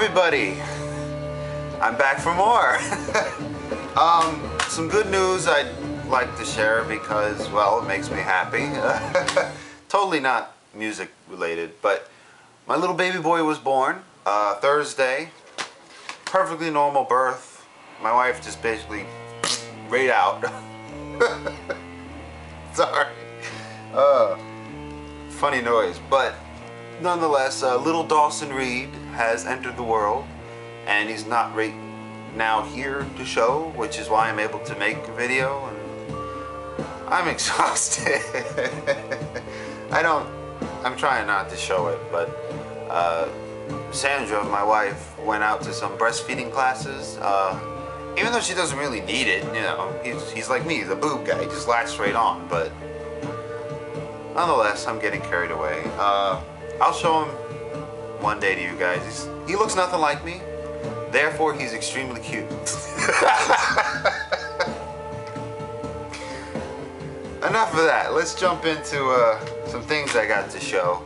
everybody, I'm back for more. Some good news I'd like to share because, well, it makes me happy. Totally not music related, but my little baby boy was born Thursday. Perfectly normal birth. My wife just basically right out. Sorry. Funny noise, but nonetheless, little Dawson Reed has entered the world, and he's not right now here to show, which is why I'm able to make a video. And I'm exhausted. I'm trying not to show it, but Sandra, my wife, went out to some breastfeeding classes. Even though she doesn't really need it, you know, he's like me, he's a boob guy, he just latched right on, but nonetheless, I'm getting carried away. I'll show him one day to you guys. He looks nothing like me, therefore he's extremely cute. Enough of that. Let's jump into some things I got to show.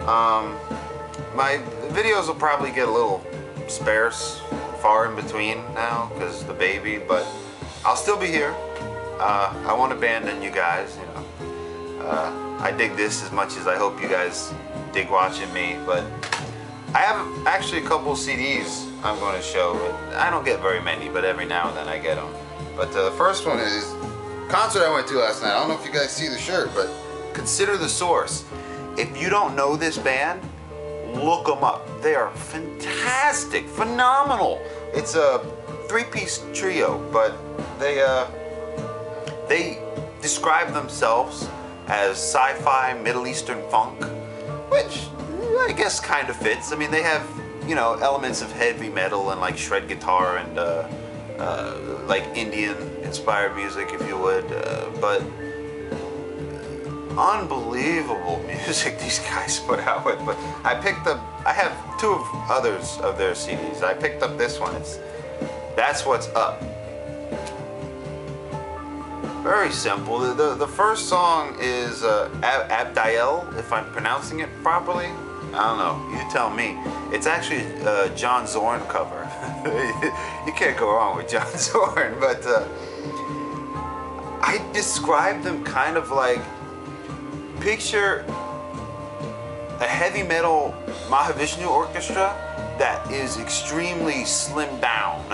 My videos will probably get a little sparse, far in between now, because the baby, but I'll still be here. I won't abandon you guys, you know. I dig this as much as I hope you guys dig watching me, but I have actually a couple CDs I'm going to show. I don't get very many, but every now and then I get them. But the first one is a concert I went to last night. I don't know if you guys see the shirt, but Consider the Source. If you don't know this band, look them up. They are fantastic, phenomenal. It's a three-piece trio, but they describe themselves as sci-fi Middle Eastern funk, which I guess kind of fits. I mean, they have, you know, elements of heavy metal and like shred guitar and like Indian-inspired music, if you would, but unbelievable music these guys put out with. But I have two others of their CDs. I picked up this one. That's What's Up. Very simple. The first song is Abdiel, if I'm pronouncing it properly. I don't know. You tell me. It's actually a John Zorn cover. You can't go wrong with John Zorn. But I describe them kind of like, picture a heavy metal Mahavishnu orchestra that is extremely slimmed down.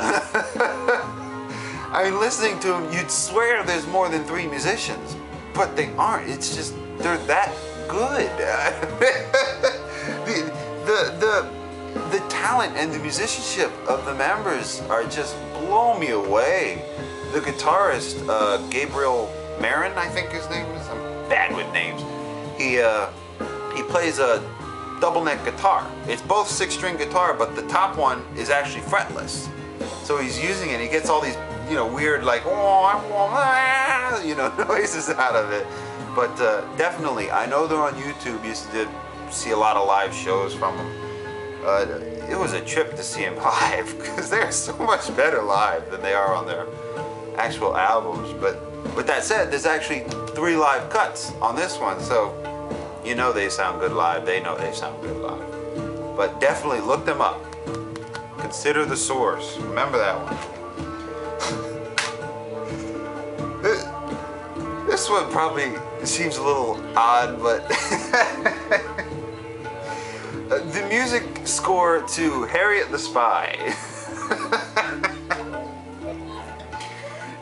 I mean, listening to them, you'd swear there's more than 3 musicians, but they aren't. It's just, they're that good. The talent and the musicianship of the members are just blow me away. The guitarist, Gabriel Marin, I think his name is. I'm bad with names. He plays a double neck guitar. It's both 6-string guitar, but the top one is actually fretless. So he's using it. He gets all these, you know, weird like, you know, noises out of it. But definitely, I know they're on YouTube. Used to see a lot of live shows from them. It was a trip to see them live because they're so much better live than they are on their actual albums. But with that said, there's actually 3 live cuts on this one, so you know they sound good live. They know they sound good live. But definitely look them up. Consider the Source. Remember that one. This one probably seems a little odd, but the music score to Harriet the Spy.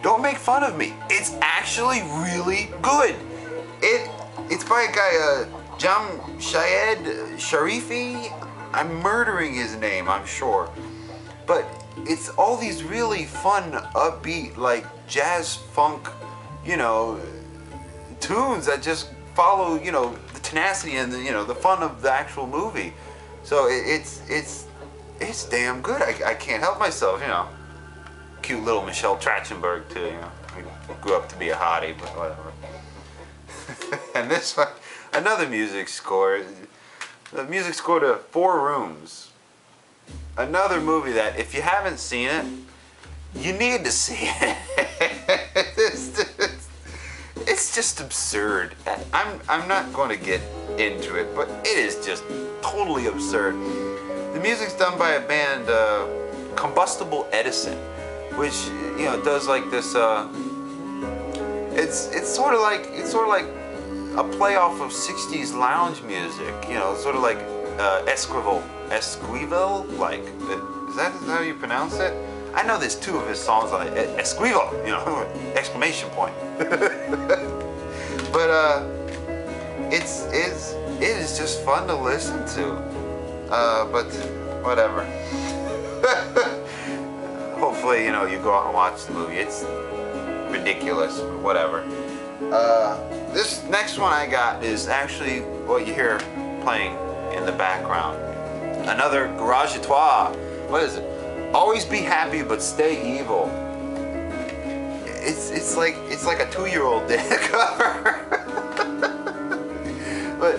Don't make fun of me. It's actually really good. It's by a guy, Jamshayed Sharifi. I'm murdering his name, I'm sure. But it's all these really fun, upbeat, like jazz funk, you know, tunes that just follow, you know, the tenacity and the, you know, the fun of the actual movie. So it's damn good. I can't help myself, you know. Cute little Michelle Trachtenberg too, you know. We grew up to be a hottie, but whatever. And this one, another music score. The music score to 4 Rooms. Another movie that, if you haven't seen it, you need to see it. It's just absurd. I'm not going to get into it, but it is just totally absurd. The music's done by a band, Combustible Edison, which, you know, does like this. It's sort of like a playoff of '60s lounge music. You know, sort of like Esquivel, like is that how you pronounce it? I know there's two of his songs like Esquivel, you know, exclamation point. But it is just fun to listen to. But whatever. Hopefully, you know, you go out and watch the movie. It's ridiculous, but whatever. This next one I got is actually what you hear playing in the background. Another Garage à Toi. What is it? Always be happy, but stay evil. It's like a 2-year-old did a cover. But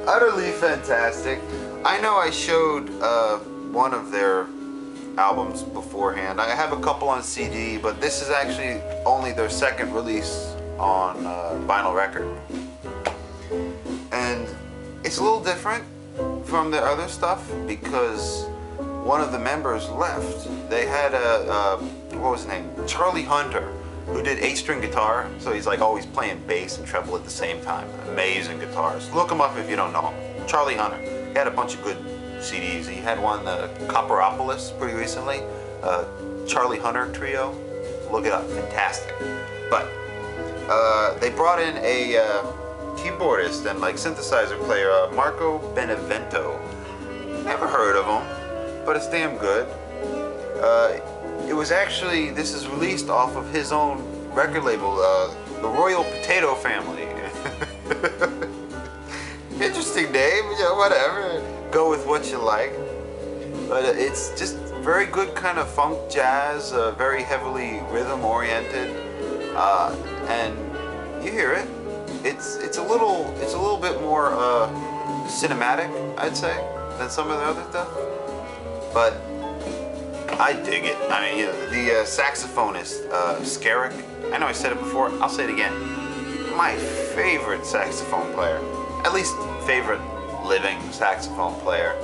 utterly fantastic. I know I showed one of their albums beforehand. I have a couple on CD, but this is actually only their second release on vinyl record. And it's a little different from their other stuff because one of the members left. They had what was his name? Charlie Hunter, who did 8-string guitar, so he's like always playing bass and treble at the same time. Amazing guitarist. Look him up if you don't know him. Charlie Hunter. He had a bunch of good CDs. He had one, Copperopolis, pretty recently. Charlie Hunter Trio. Look it up. Fantastic. But they brought in a keyboardist and like synthesizer player, Marco Benevento. Never heard of him, but it's damn good. It was actually, this is released off of his own record label, the Royal Potato Family. Interesting name, you know, whatever. Go with what you like. But it's just very good kind of funk jazz, very heavily rhythm oriented, and you hear it. It's a little bit more cinematic, I'd say, than some of the other stuff. But I dig it. I mean, you know, the saxophonist, Skerrick, I know I said it before, I'll say it again. My favorite saxophone player, at least favorite living saxophone player.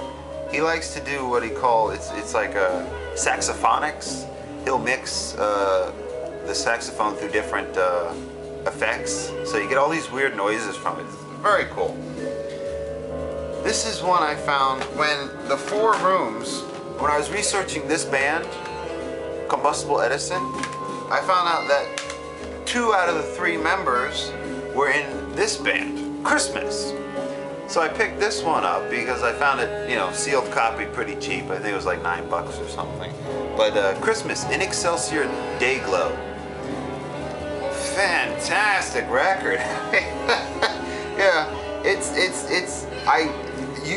He likes to do what he calls, it's like a saxophonics. He'll mix the saxophone through different effects, so you get all these weird noises from it. It's very cool. This is one I found when the 4 rooms, when I was researching this band, Combustible Edison, I found out that 2 out of the 3 members were in this band, Christmas. So I picked this one up because I found it, you know, sealed copy pretty cheap. I think it was like $9 or something. But Christmas, In Excelsior Dayglow. Fantastic record. Yeah,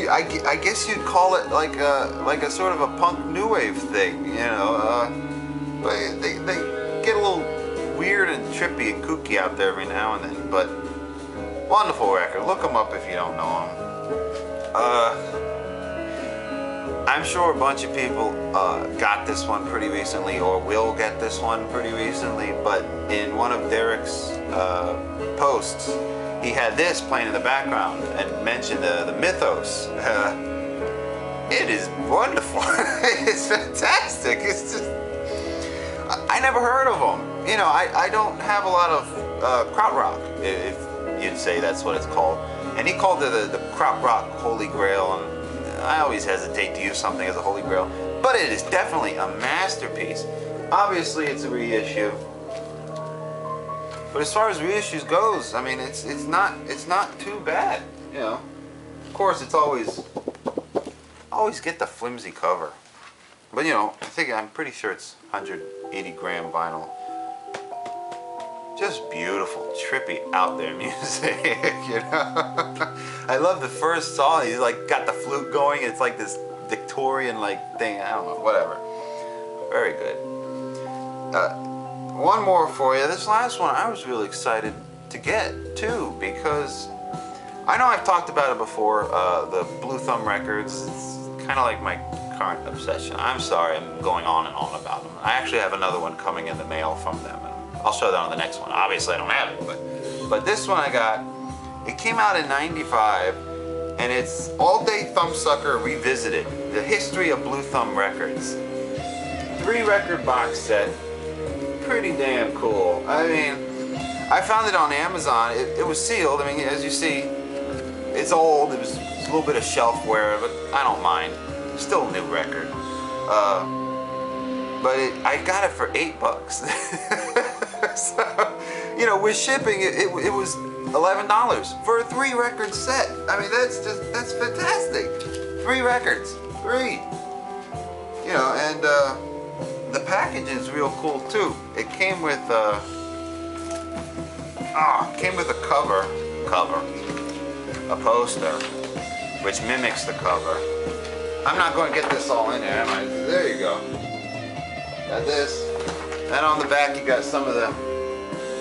I guess you'd call it like a sort of a punk new wave thing, you know. But they get a little weird and trippy and kooky out there every now and then, but wonderful record. Look them up if you don't know them. I'm sure a bunch of people got this one pretty recently or will get this one pretty recently, but in one of Derek's posts, he had this playing in the background and mentioned the Mythos. It is wonderful. It's fantastic. It's just, I never heard of them. You know, I don't have a lot of krautrock, if you'd say that's what it's called. And he called it the krautrock Holy Grail, and I always hesitate to use something as a Holy Grail, but it is definitely a masterpiece. Obviously, it's a reissue. But as far as reissues goes, I mean, it's not too bad, you know. Of course, it's always get the flimsy cover, but you know, I'm pretty sure it's 180 gram vinyl. Just beautiful, trippy, out there music, you know. I love the first song. He's like got the flute going. It's like this Victorian like thing. I don't know, whatever. Very good. One more for you. This last one I was really excited to get too, because I know I've talked about it before, the Blue Thumb records. It's kind of like my current obsession. I'm sorry I'm going on and on about them. I actually have another one coming in the mail from them, and I'll show that on the next one. Obviously I don't have it, but this one I got, it came out in '95, and it's All Day Thumbsucker Revisited: The History of Blue Thumb Records. 3-record box set. Pretty damn cool. I mean, I found it on Amazon. It was sealed. I mean, as you see, it's old. It's a little bit of shelf wear, but I don't mind. Still a new record. But I got it for $8. So, you know, with shipping, it was $11 for a 3-record set. I mean, that's fantastic. 3 records, 3. You know, and the package is real cool too. It came with a cover, a poster, which mimics the cover. I'm not going to get this all in there, am I? There you go. Got this. And on the back you got some of the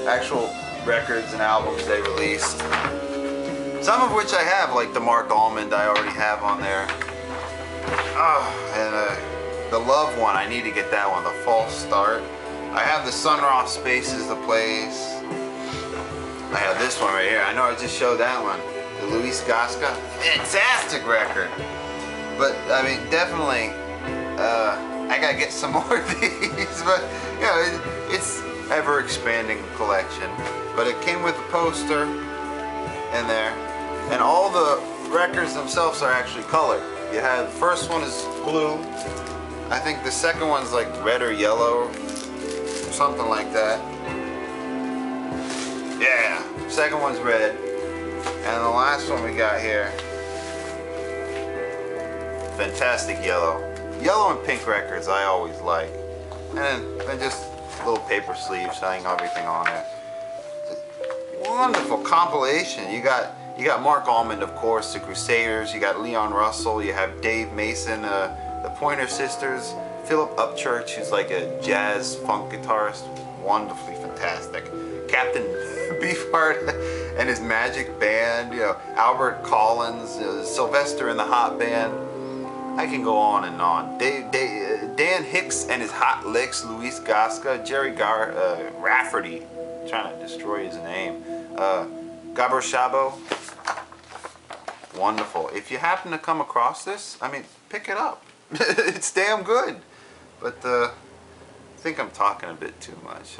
actual records and albums they released. Some of which I have, like the Mark Almond I already have on there. And the Love one, I need to get that one, the False Start. I have the Sunroth Spaces, The Place. I have this one right here. I know I just showed that one. The Luis Gasca. Fantastic record. But, I mean, definitely, I gotta get some more of these. But, you know, it's ever-expanding collection. But it came with a poster in there. And all the records themselves are actually colored. You have, the first one is blue. I think the second one's like red or yellow. Something like that. Yeah, second one's red. And the last one we got here, fantastic yellow. Yellow and pink records I always like. And then just little paper sleeves hanging everything on there. Wonderful compilation. You got Mark Almond, of course, the Crusaders. You got Leon Russell. You have Dave Mason, the Pointer Sisters. Philip Upchurch, who's like a jazz funk guitarist. Wonderfully fantastic. Captain Beefheart and his Magic Band. You know, Albert Collins, Sylvester and the Hot Band. I can go on and on. Dan Hicks and his Hot Licks. Luis Gasca. Jerry Rafferty. I'm trying to destroy his name. Gabor Szabo. Wonderful. If you happen to come across this, I mean, pick it up. It's damn good. But I think I'm talking a bit too much.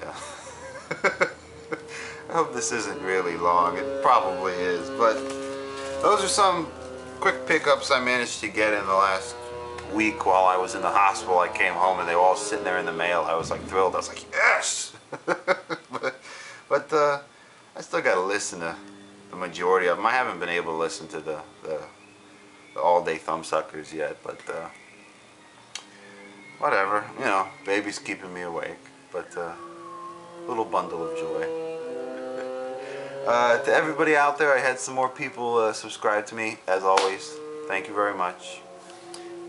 I hope this isn't really long. It probably is. But those are some quick pickups I managed to get in the last week while I was in the hospital. I came home and they were all sitting there in the mail. I was like thrilled. I was like, yes! but I still got to listen to the majority of them. I haven't been able to listen to the All Day Thumbsuckers yet, but whatever, you know, baby's keeping me awake, but little bundle of joy. To everybody out there, I had some more people subscribe to me, as always. Thank you very much.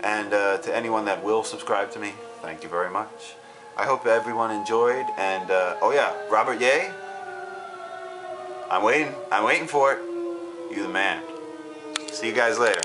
And to anyone that will subscribe to me, thank you very much. I hope everyone enjoyed, and oh yeah, Robert Ye, I'm waiting for it. You the man. See you guys later.